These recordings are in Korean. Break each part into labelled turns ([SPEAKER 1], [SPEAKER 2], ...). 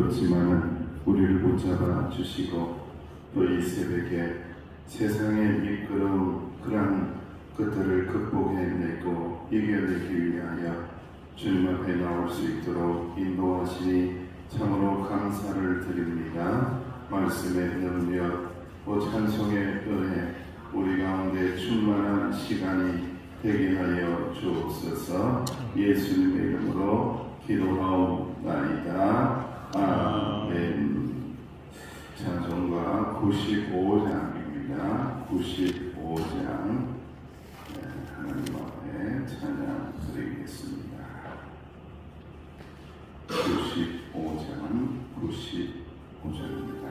[SPEAKER 1] 힘들었지만은 우리를 붙잡아 주시고 또 이 새벽에 세상의 미끄러운 그런 것들을 극복해내고 이겨내기 위하여 주님 앞에 나올 수 있도록 인도하시니 참으로 감사를 드립니다. 말씀의 능력, 찬송의 은혜 우리 가운데 충만한 시간이 되게 하여 주옵소서. 예수님의 이름으로 기도하옵나이다. 아멘. 찬송가 95장입니다. 95장 하나님 앞에 찬양 드리겠습니다. 95장입니다.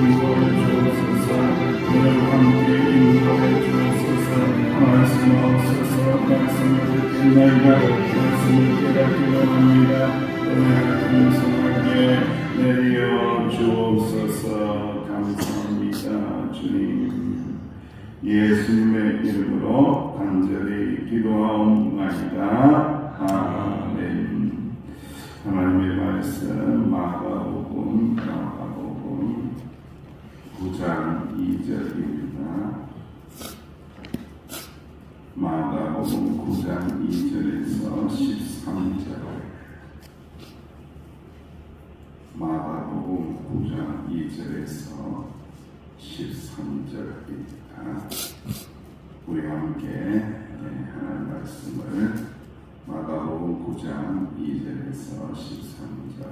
[SPEAKER 2] 인도해 주옵소서. 오늘 함께 인도해 주옵소서.
[SPEAKER 1] 주시옵소서. 말씀을 듣겠나이다. 말씀을 깨닫기로 합니다. 은혜를 풍성하게 내려 주옵소서. 감사합니다. 주님, 예수님의 이름으로 간절히 기도하옵나이다. 아멘. 하나님의 말씀 마가복음 9장 2절입니다. 마가복음 9장 2절에서 13절. 마가복음 9장 2절에서 13절입니다. 우리 함께 하나님 말씀을 마가복음 9장 2절에서 13절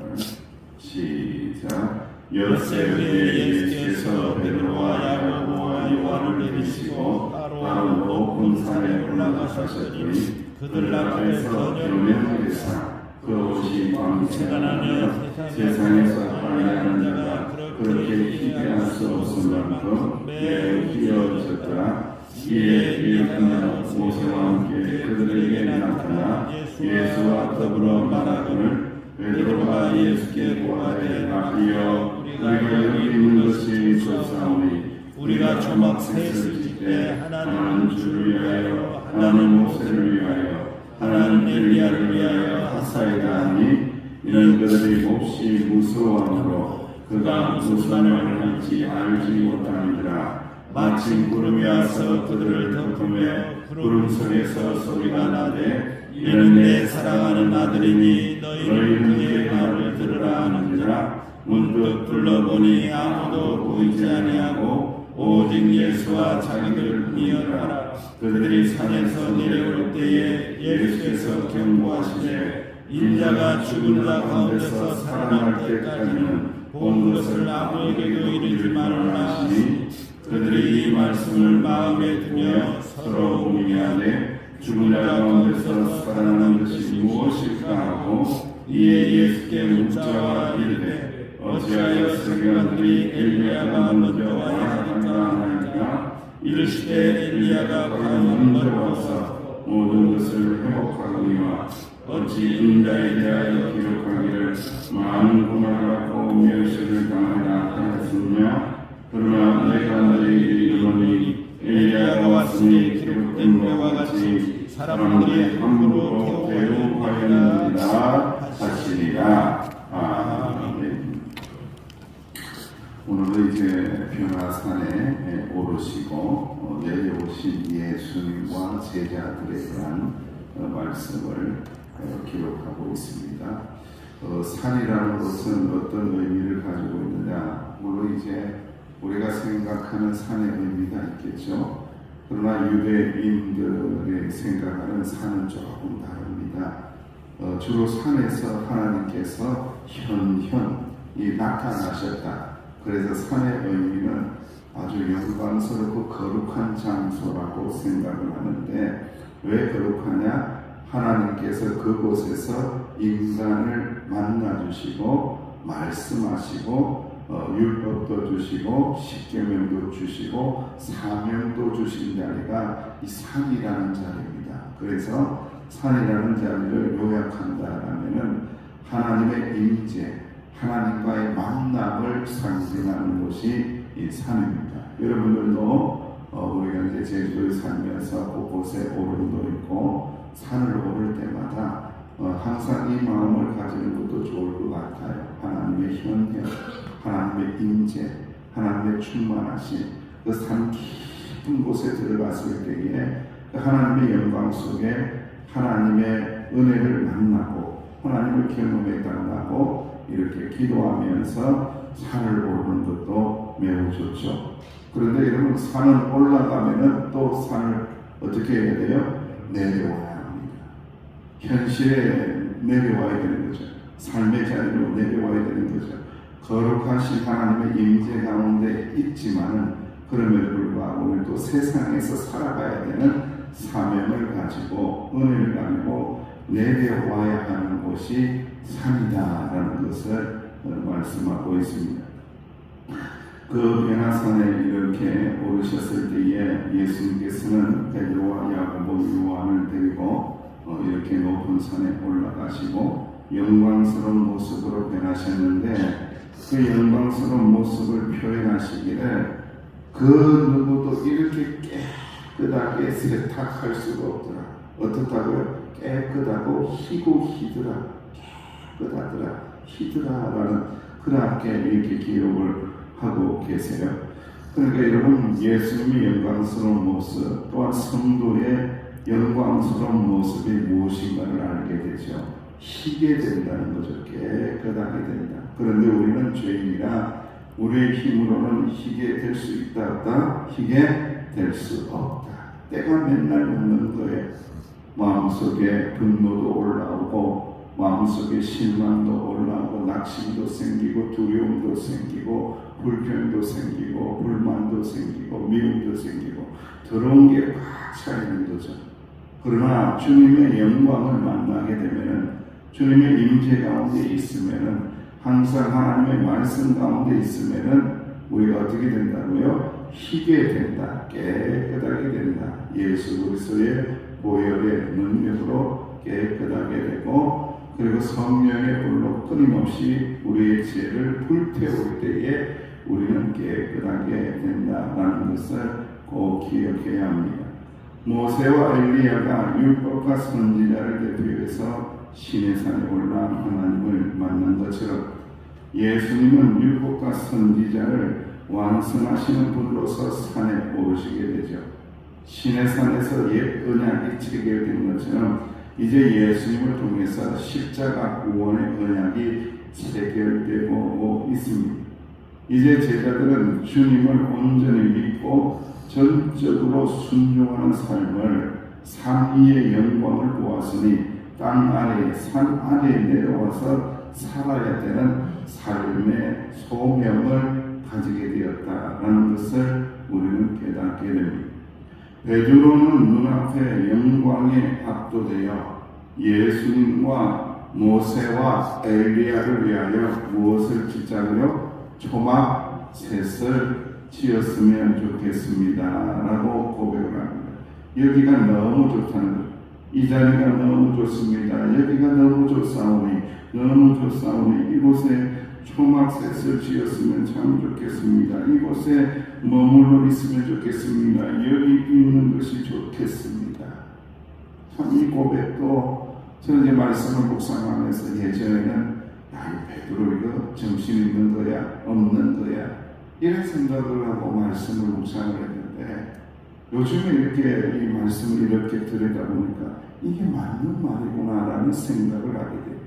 [SPEAKER 1] 시작.
[SPEAKER 2] 엿새에 예수께서 베드로와 야고보와 요한을 내리시고 따로 높은 산에 올라가셨더니 그들 앞에서 열매를 그 옷이 광채가 나며 세상에서 하나님의 자가 그렇게 기대할 수 없을 만큼 매우 귀여우셨더라. 이에 일어나 모세와 함께 그들에게 나타나 예수와 더불어 말하기를 베드로가 예수께 고하되 라비여 우리가 여기 있는 것이 좋사오니 우리가 초막 셋을 짓되 하나는 주를 위하여 하나는 모세를 위하여 하나는 엘리야를 위하여 하사이다 하니 이는 그들이 몹시 무서워하므로 그가 무슨 말을 할지 알지 못함이더라. 마침 구름이 와서 그들을 덮으며 구름 속에서 소리가 나되 이는 내 사랑하는 아들이니 너희는 그의 말을 들으라 하는지라. 문득 둘러보니 아무도 보이지 아니하고 오직 예수와 자기들 이어라. 그들이 산에서 내려올 때에 예수께서 경고하시되 인자가 죽은 자 가운데서 살아날 때까지는 본 것을 아무에게도 이르지 말라 하시니 그들이 이 말씀을 마음에 두며 서로 고민하되 죽은 자 가운데서 살아난 것이 무엇일까 하고 이에 예수께 묻자와 이르되 어찌하여 서기관들이 엘리야가 먼저 와야 한다 하니까 이르시되 엘리야가 과연 먼저 와서 모든 것을 회복하거니와 어찌 인자에 대하여 기록하기를 많은 고난을 받고 멸시를 당하리라 하였으며 그러나 내가 너희에게 이르노니 엘리야가 왔으니 기록된 바와 같이 사람들이 함부로 대우하였느니라 하시리라. 아멘. 오늘은 이제 변화산에 오르시고 내려오신 예수님과 제자들에 대한 말씀을 기록하고 있습니다. 산이라는 것은 어떤 의미를 가지고 있느냐? 물론 이제 우리가 생각하는 산의 의미가 있겠죠. 그러나 유대인들의 생각하는 산은 조금 다릅니다. 주로 산에서 하나님께서 현현이 나타나셨다. 그래서 산의 의미는 아주 영광스럽고 거룩한 장소라고 생각을 하는데 왜 거룩하냐? 하나님께서 그곳에서 인간을 만나주시고 말씀하시고 율법도 주시고 십계명도 주시고 사명도 주신 자리가 이 산이라는 자리입니다. 그래서 산이라는 자리를 요약한다라면은 하나님의 임재, 하나님과의 만남을 상징하는 곳이 이 산입니다. 여러분들도 우리가 이제 제주도에 살면서 곳곳에 오름도 있고 산을 오를 때마다 항상 이 마음을 가지는 것도 좋을 것 같아요. 하나님의 현현, 하나님의 임재, 하나님의 충만하심, 그 산 깊은 곳에 들어갔을 때에 하나님의 영광 속에 하나님의 은혜를 만나고 하나님을 경험해 달라고 이렇게 기도하면서 산을 오르는 것도 매우 좋죠. 그런데 여러분 산을 올라가면은 또 산을 어떻게 해야 돼요? 내려와야 합니다. 현실에 내려와야 되는 거죠. 삶의 자리로 내려와야 되는 거죠. 거룩하신 하나님의 임재 가운데 있지만은 그럼에도 불구하고 오늘 또 세상에서 살아가야 되는 사명을 가지고 은혜를 가지고 내려와야 하는 곳이 산이다라는 것을 말씀하고 있습니다. 그 변화산에 이렇게 오르셨을 때에 예수님께서는 베드로와 야고보 이렇게 높은 산에 올라가시고 영광스러운 모습으로 변하셨는데 그 영광스러운 모습을 표현하시기를 그 누구도 이렇게 깨끗하게 세탁할 수가 없더라. 어떻다고요? 깨끗하고 희고 희더라. 깨끗하더라. 희더라라는 그렇게 이렇게 기록을 하고 계세요. 그러니까 여러분 예수님의 영광스러운 모습 또한 성도의 영광스러운 모습이 무엇인가를 알게 되죠. 희게 된다는 거죠. 깨끗하게 된다. 그런데 우리는 죄인이라 우리의 힘으로는 희게 될 수 있다 없다? 희게 될 수 없다. 때가 맨날 오는 거예요. 마음속에 분노도 올라오고 마음속에 실망도 올라오고 낙심도 생기고 두려움도 생기고 불평도 생기고 불만도 생기고 미움도 생기고 더러운 게 꽉 차 있는 거죠. 그러나 주님의 영광을 만나게 되면은 주님의 임재 가운데 있으면은 항상 하나님의 말씀 가운데 있으면은 우리가 어떻게 된다고요? 희게 된다. 깨끗하게 된다. 예수 그리스도의 보혈의 능력으로 깨끗하게 되고 그리고 성령의 불로 끊임없이 우리의 죄를 불태울 때에 우리는 깨끗하게 된다라는 것을 꼭 기억해야 합니다. 모세와 엘리야가 율법과 선지자를 대표해서 시내산에 올라 하나님을 만난 것처럼 예수님은 율법과 선지자를 완성하시는 분으로서 산에 오르시게 되죠. 시내산에서 옛 언약이 체결된 것처럼 이제 예수님을 통해서 십자가 구원의 언약이 체결되고 있습니다. 이제 제자들은 주님을 온전히 믿고 전적으로 순종하는 삶을 산 위의 영광을 보았으니 땅 아래 산 아래에 내려와서 살아야 되는 삶의 소명을 가지게 되었다라는 것을 우리는 깨닫게 됩니다. 베드로는 눈앞에 영광에 압도되어 예수님과 모세와 엘리야를 위하여 무엇을 짓자고요? 초막 셋을 지었으면 좋겠습니다 라고 고백을 합니다. 여기가 너무 좋다는 거예요. 이 자리가 너무 좋습니다. 여기가 너무 좋사오니 이곳에 초막셋을 지었으면 참 좋겠습니다. 이곳에 머물러 있으면 좋겠습니다. 여기 있는 것이 좋겠습니다. 참 이 고백도 저는 이제 말씀을 묵상하면서 예전에는 야, 베드로 이거 정신 있는 거야? 없는 거야? 이런 생각을 하고 말씀을 묵상을 했는데 요즘에 이렇게 이 말씀을 이렇게 들여다보니까 이게 맞는 말이구나라는 생각을 하게 돼요.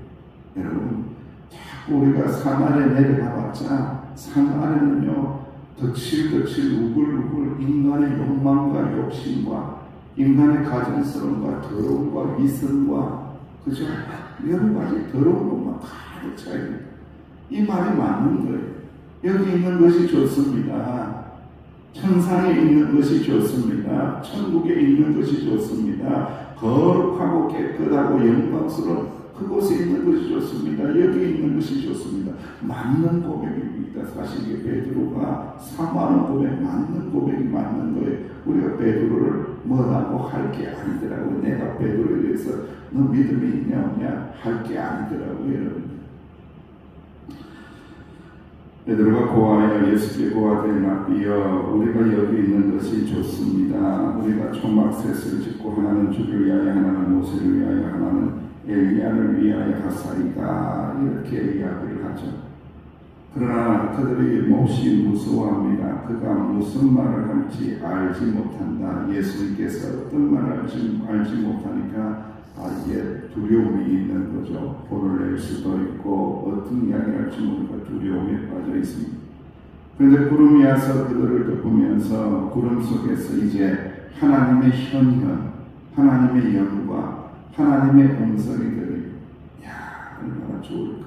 [SPEAKER 2] 여러분 자꾸 우리가 산 아래 내려가봤자 산 아래는요 덧칠 우글우글 인간의 욕망과 욕심과 인간의 가증스러움과 더러움과 위선과 그죠? 여러 가지 더러운 것만 가득 차 있는 이 말이 맞는 거예요. 여기 있는 것이 좋습니다. 천상에 있는 것이 좋습니다. 천국에 있는 것이 좋습니다. 거룩하고 깨끗하고 영광스러운 그곳에 있는 것이 좋습니다. 여기 있는 것이 좋습니다. 맞는 고백입니다. 사실 이게 베드로가 사모하는 고백, 맞는 고백이 맞는 거예요. 우리가 베드로를 뭐라고 할 게 아니더라고요. 내가 베드로에 대해서 너 믿음이 있냐 없냐 할 게 아니더라고요. 여러분. 베드로가 고하여 예수께 고하되 라비여 우리가 여기 있는 것이 좋습니다. 우리가 초막셋을 짓고 하나는 주를 위하여 하나는 모세를 위하여 하나는 엘리야를 위하여 하사이다 이렇게 이야기를 하죠. 그러나 그들이 몹시 무서워합니다. 그가 무슨 말을 할지 알지 못한다. 예수님께서 어떤 말을 할지 알지 못하니까 이게 두려움이 있는 거죠. 혼을 낼 수도 있고 어떤 이야기를 할지 모르니까 두려움에 빠져 있습니다. 그런데 구름이 와서 그들을 덮으면서 구름 속에서 이제 하나님의 현현, 하나님의 영광, 하나님의 음성이 들으니 야 얼마나 좋을까.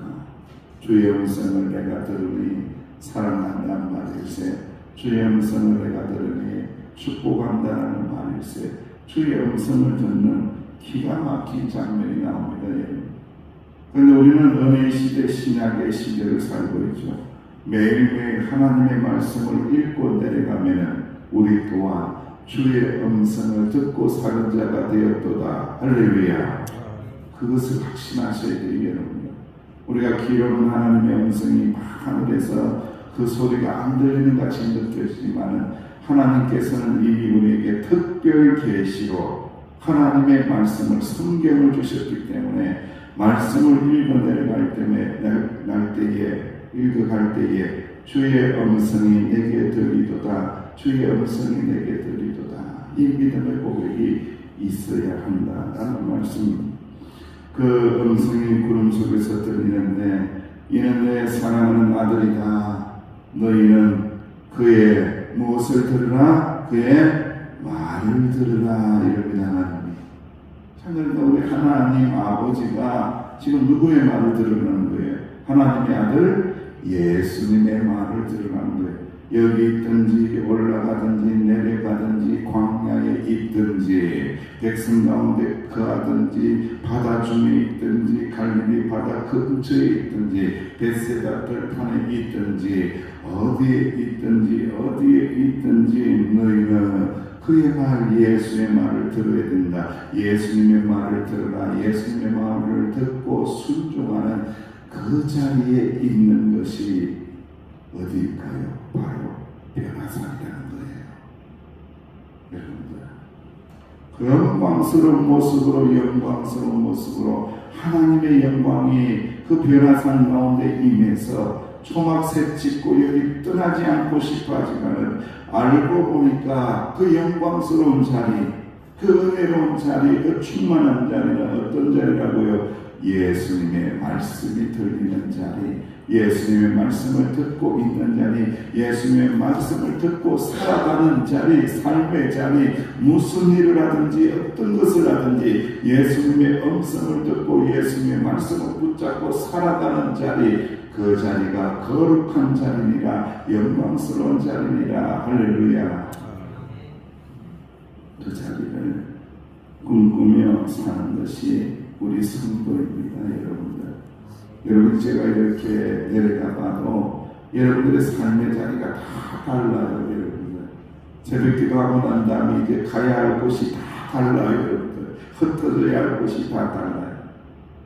[SPEAKER 2] 주의 음성을 내가 들으니 사랑한다는 말일세. 주의 음성을 내가 들으니 축복한다는 말일세. 주의 음성을 듣는 기가 막힌 장면이 나옵니다. 그런데 우리는 은혜의 시대, 신약의 시대를 살고 있죠. 매일매일 하나님의 말씀을 읽고 내려가면 우리 또한 주의 음성을 듣고 사는 자가 되었도다. 할렐루야. 그것을 확신하셔야 돼요, 여러분. 우리가 기록은 하나님의 음성이 하늘에서 그 소리가 안 들리는 같이 느껴지지만 하나님께서는 이미 우리에게 특별 계시로 하나님의 말씀을 성경을 주셨기 때문에 말씀을 읽어 내려갈 읽어갈 때에 주의 음성이 내게 들리도다. 주의 음성이 내게 들리도다. 이 믿음의 고백이 있어야 한다라는 말씀입니다. 그 음성이 구름 속에서 들리는데 이는 내 사랑하는 아들이다. 너희는 그의 무엇을 들으라? 그의 말을 들으라. 이럽니다. 하나님이. 참여로 우리 하나님 아버지가 지금 누구의 말을 들으라는 거예요? 하나님의 아들 예수님의 말을 들으라는 거예요. 여기 있든지 올라가든지 내려가든지 광야에 있든지 백성 가운데 거하든지 바다 중에 있든지 갈릴리 바다 근처에 있든지 벳세다 들판에 있든지 어디에 있든지 너희는 그의 말 예수의 말을 들어야 된다. 예수님의 말을 들어라. 예수님의 말을 듣고 순종하는 그 자리에 있는 것이 어디일까요? 바로 변화산이라는 거예요. 여러분들 그 영광스러운 모습으로 하나님의 영광이 그 변화산 가운데 임해서 초막색 짓고 여기 떠나지 않고 싶어 하지만 알고 보니까 그 영광스러운 자리, 그 은혜로운 자리, 그 충만한 자리는 어떤 자리라고요? 예수님의 말씀이 들리는 자리, 예수님의 말씀을 듣고 있는 자리, 예수님의 말씀을 듣고 살아가는 자리, 삶의 자리, 무슨 일을 하든지 어떤 것을 하든지 예수님의 음성을 듣고 예수님의 말씀을 붙잡고 살아가는 자리, 그 자리가 거룩한 자리니라, 영광스러운 자리니라. 할렐루야. 그 자리를 꿈꾸며 사는 것이 우리 성도입니다. 여러분 제가 이렇게 내려가 봐도 여러분들의 삶의 자리가 다 달라요. 여러분들 새벽기도 하고 난 다음에 이제 가야 할 곳이 다 달라요. 여러분들 흩어져야 할 곳이 다 달라요.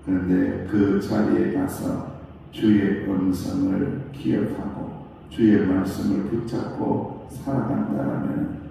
[SPEAKER 2] 그런데 그 자리에 가서 주의 음성을 기억하고 주의 말씀을 붙잡고 살아간다라면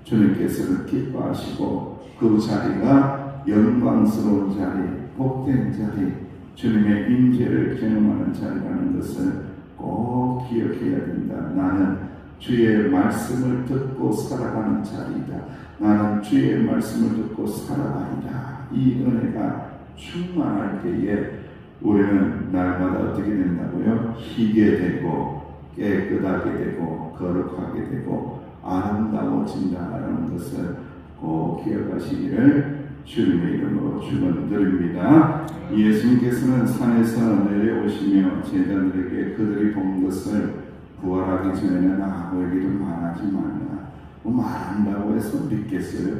[SPEAKER 2] 주님께서는 기뻐하시고 그 자리가 영광스러운 자리, 복된 자리, 주님의 임재를 경험하는 자리라는 것을 꼭 기억해야 된다. 나는 주의 말씀을 듣고 살아가는 자리이다. 나는 주의 말씀을 듣고 살아가리라. 이 은혜가 충만할 때에 우리는 날마다 어떻게 된다고요? 희게 되고 깨끗하게 되고 거룩하게 되고 아름다워진다라는 것을 꼭 기억하시기를 주님의 이름으로 축원드립니다. 예수님께서는 산에서 내려오시며 제자들에게 그들이 본 것을 부활하기 전에는 너희들도 말하지 말라. 말한다고 해서 믿겠어요?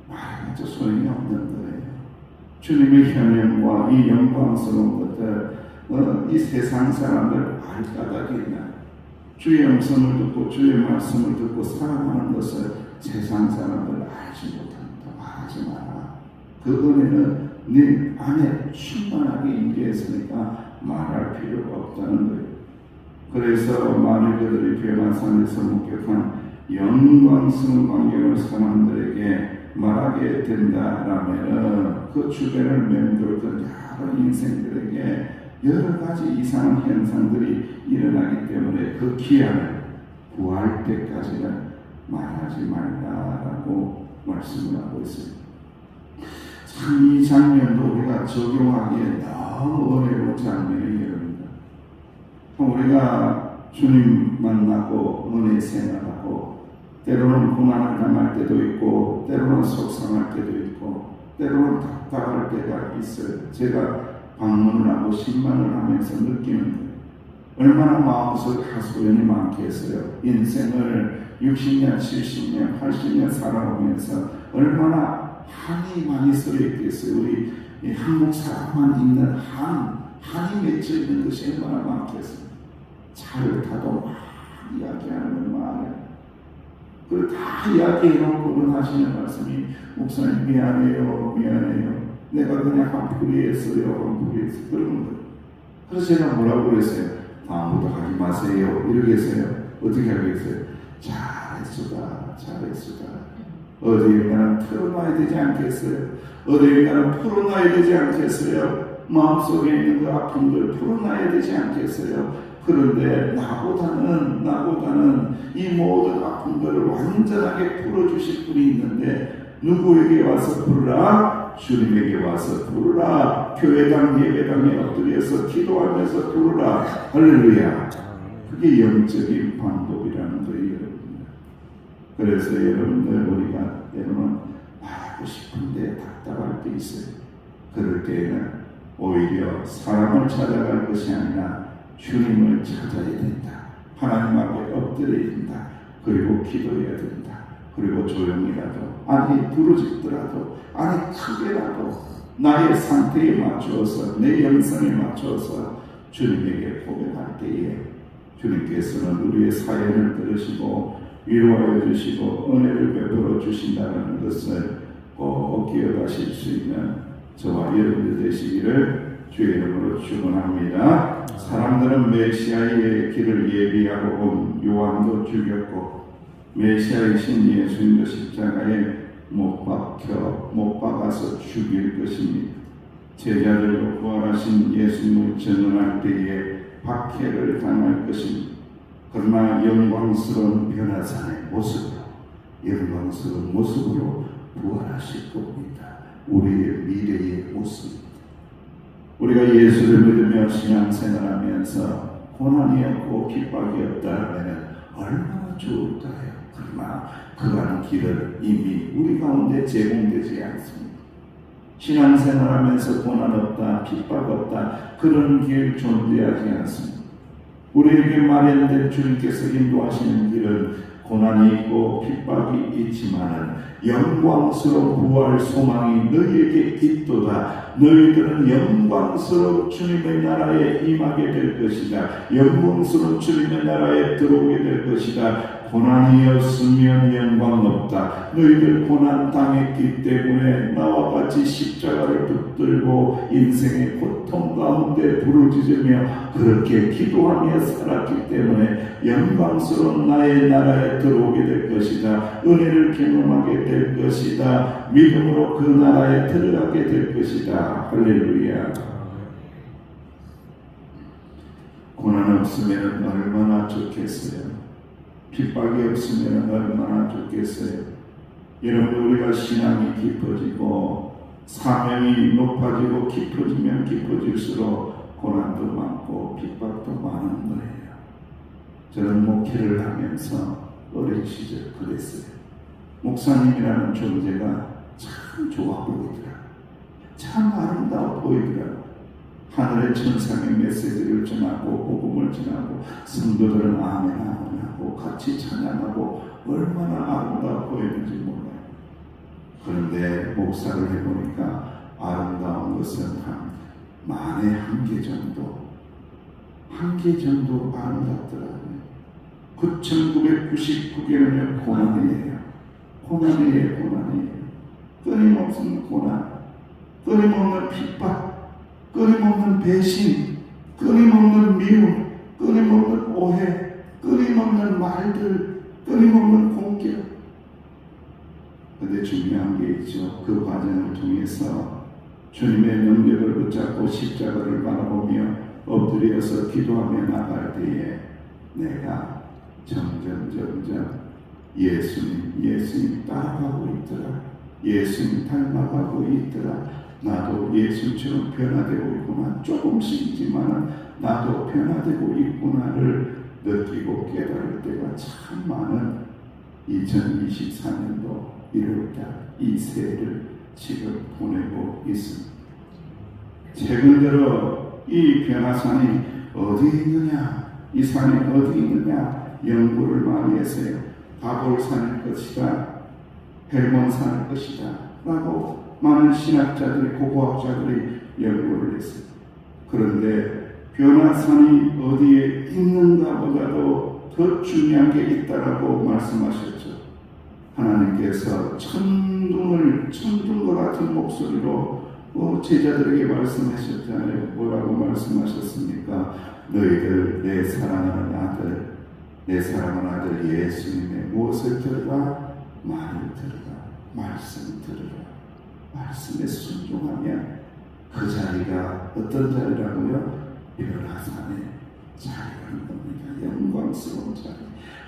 [SPEAKER 2] 말해봤자 소용이 없는 거예요. 주님의 현현과 이 영광스러운 것들 이 세상 사람들 알 까닭이 있나? 주의 음성을 듣고 주의 말씀을 듣고 살아가는 것을 세상 사람들 알지 못합니다. 말하지 마라. 그 은혜는 네 안에 충만하게 임재했으니까 말할 필요가 없다는 거예요. 그래서 만일 그들이 변화산에서 목격한 영광스러운 광경을 사람들에게 말하게 된다라면 그 주변을 맴돌던 여러 인생들에게 여러 가지 이상한 현상들이 일어나기 때문에 그 기한을 구할 때까지는 말하지 말라라고 말씀을 하고 있습니다. 참 이 장면도 우리가 적용하기에 너무 어려운 장면이에요. 우리가 주님 만나고 은혜 생활하고 때로는 고난을 당할 때도 있고 때로는 속상할 때도 있고 때로는 답답할 때가 있어요. 제가 방문을 하고 신방을 하면서 느끼는 거예요. 얼마나 마음속에 하소연이 많겠어요. 인생을 60년, 70년, 80년 살아오면서 얼마나 한이 많이 썰어 있겠어요. 우리 한국 사람만 있는 한이 맺혀 있는 것이 얼마나 많겠어요. 차를 타도 막 이야기하는 건 말이에요. 그걸 다 이야기해놓고는 하시는 말씀이 목사님 미안해요. 내가 그냥 한풀이했어요. 그러는 거예요. 그래서 제가 뭐라고 그랬어요? 다음부터 하지 마세요. 이렇게 했어요. 어떻게 하겠어요? 잘했수다. 어디인가는 풀어놔야 되지 않겠어요? 어디인가는 풀어놔야 되지 않겠어요? 마음속에 있는 그 아픔들 풀어놔야 되지 않겠어요? 그런데 나보다는 이 모든 아픔들을 완전하게 풀어주실 분이 있는데 누구에게 와서 부르라? 주님에게 와서 부르라. 교회당 예배당에 엎드려서 기도하면서 부르라. 할렐루야. 그게 영적인 방법이라는 거예요, 여러분들. 그래서 여러분들 우리가 여러분 말하고 싶은데 답답할 때 있어요. 그럴 때에는 오히려 사람을 찾아갈 것이 아니라 주님을 찾아야 된다. 하나님 앞에 엎드려야 된다. 그리고 기도해야 된다. 그리고 조용히라도 아니 부르짖더라도 아니 크게라도 나의 상태에 맞추어서 내 영성에 맞추어서 주님에게 고백할 때에 주님께서는 우리의 사연을 들으시고 위로하여 주시고 은혜를 베풀어 주신다는 것을 꼭 기억하실 수 있는 저와 여러분들 되시기를 주의 이름으로 축원합니다. 사람들은 메시아의 길을 예비하고 온 요한도 죽였고 메시아이신 예수님도 십자가에 못 박아서 죽일 것입니다. 제자들도 부활하신 예수님을 전언할 때에 박해를 당할 것입니다. 그러나 영광스러운 변화산의 모습으로 영광스러운 모습으로 부활하실 겁니다. 우리의 미래의 모습입니다. 우리가 예수를 믿으며 신앙생활하면서 고난이 없고 핍박이 없다면 얼마나 좋을까요? 그러나 그러한 길은 이미 우리 가운데 제공되지 않습니다. 신앙생활하면서 고난 없다, 핍박 없다 그런 길 존재하지 않습니다. 우리에게 마련된 주님께서 인도하시는 길은 고난이 있고 핍박이 있지만은 영광스러운 부활 소망이 너희에게 있도다. 너희들은 영광스러운 주님의 나라에 임하게 될 것이다. 영광스러운 주님의 나라에 들어오게 될 것이다. 고난이 없으면 영광 없다. 너희들 고난 당했기 때문에 나와 같이 십자가를 붙들고 인생의 고통 가운데 부르짖으며 그렇게 기도하며 살았기 때문에 영광스러운 나의 나라에 들어오게 될 것이다. 은혜를 경험하게 될 것이다. 믿음으로 그 나라에 들어가게 될 것이다. 할렐루야. 고난 없으면 얼마나 좋겠어요. 핍박이 없으면 얼마나 좋겠어요. 여러분 우리가 신앙이 깊어지고 사명이 높아지고 깊어지면 깊어질수록 고난도 많고 핍박도 많은 거예요. 저는 목회를 하면서 어린 시절 그랬어요. 목사님이라는 존재가 참 좋아 보이더라. 참 아름다워 보이더라. 하늘의 천상의 메시지를 전하고 복음을 전하고 성도들은 아멘 하고 같이 찬양하고 얼마나 아름다워 보이는지 몰라요. 그런데 목사를 해보니까 아름다운 것은 한 만에 한 개 정도 아름답더라고요. 9,999개는요 고난이에요. 끊임없는 고난, 끊임없는 핍박, 끊임없는 배신, 끊임없는 미움, 끊임없는 오해, 끊임없는 말들, 끊임없는 공격. 그런데 중요한 게 있죠. 그 과정을 통해서 주님의 능력을 붙잡고 십자가를 바라보며 엎드려서 기도하며 나갈 때에 내가 점점 예수님 따라가고 있더라. 예수님 닮아가고 있더라. 나도 예수처럼 변화되고 있구나. 조금씩이지만 나도 변화되고 있구나를 느끼고 깨달을 때가 참 많은 2024년도 1월달 이 새해를 지금 보내고 있습니다. 최근 들어 이 변화산이 어디 있느냐, 이 산이 어디 있느냐 연구를 많이 했어요. 다볼산일 것이다, 헬몬산일 것이다 라고 많은 신학자들이, 고고학자들이 연구를 했어요. 그런데 변화산이 어디에 있는가 보다도 더 중요한 게 있다라고 말씀하셨죠. 하나님께서 천둥과 같은 목소리로 제자들에게 말씀하셨잖아요. 뭐라고 말씀하셨습니까? 너희들 내 사랑하는 아들 예수님의 무엇을 들으라? 말을 들으라. 말씀을 들으라. 말씀에 순종하면 그 자리가 어떤 자리라고요? 변화산의 자리라는 겁니다. 영광스러운 자리.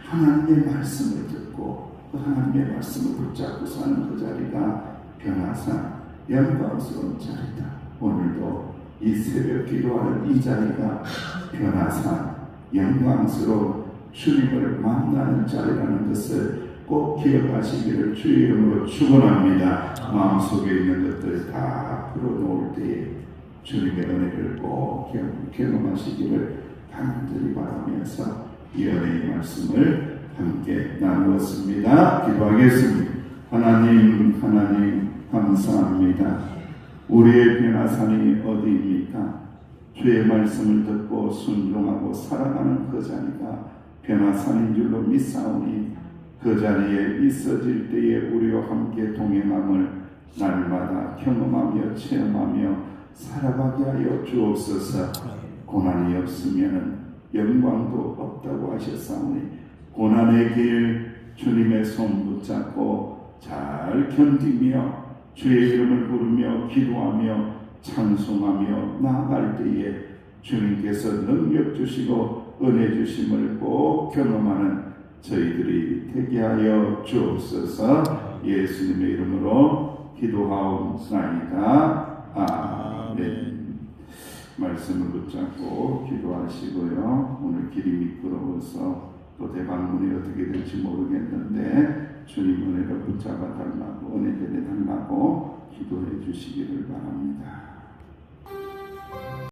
[SPEAKER 2] 하나님의 말씀을 듣고 그 하나님의 말씀을 붙잡고 사는 그 자리가 변화산 영광스러운 자리다. 오늘도 이 새벽 기도하는 이 자리가 변화산 영광스러운 주님을 만나는 자리라는 것을 꼭 기억하시기를 주의 이름으로 축원합니다. 마음속에 있는 것들 다 풀어놓을 때에 주님의 은혜를 꼭 경험하시기를 간절히 바라면서 이 은혜의 말씀을 함께 나누었습니다. 기도하겠습니다. 하나님 감사합니다. 우리의 변화산이 어디입니까? 주의 말씀을 듣고 순종하고 살아가는 그 자리가 변화산인 줄로 믿사오니 그 자리에 있어질 때에 우리와 함께 동행함을 날마다 경험하며 체험하며 살아가게 하여 주옵소서. 고난이 없으면 영광도 없다고 하셨사오니 고난의 길 주님의 손 붙잡고 잘 견디며 주의 이름을 부르며 기도하며 찬송하며 나아갈 때에 주님께서 능력 주시고 은혜 주심을 꼭 경험하는 저희들이 되게 하여 주옵소서. 예수님의 이름으로 기도하옵나이다. 아멘. 말씀을 붙잡고 기도하시고요. 오늘 길이 미끄러워서 또 대방문이 어떻게 될지 모르겠는데 주님 은혜를 붙잡아 달라고 은혜 내려 달라고 기도해 주시기를 바랍니다.